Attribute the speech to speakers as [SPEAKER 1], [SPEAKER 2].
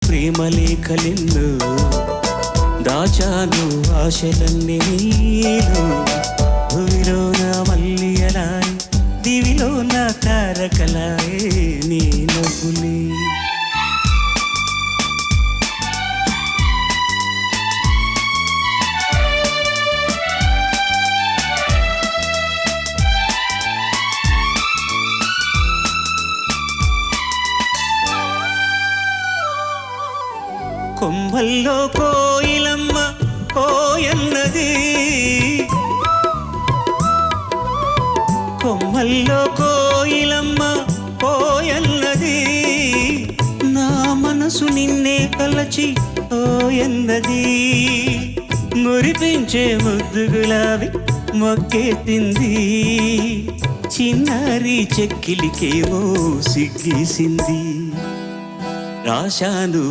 [SPEAKER 1] ప్రేమ లేఖలెన్నో దాచాను ఆశలన్నీ నీలో. భూమిలోన మల్లియలాయ్ దివిలోన తారకలాయే నీ నవ్వులే. కొమ్మల్లో కోయిలమ్మ కోయన్నది, కొమ్మల్లో కోయిలమ్మ కోయన్నది, నా మనసు నిన్నే కలచి ఓయన్నది. మురిపించే ముద్దు గులాబీ మొక్కెత్తింది, చిన్నారి చెక్కిలికేమో సిగ్గేసింది. రాశాను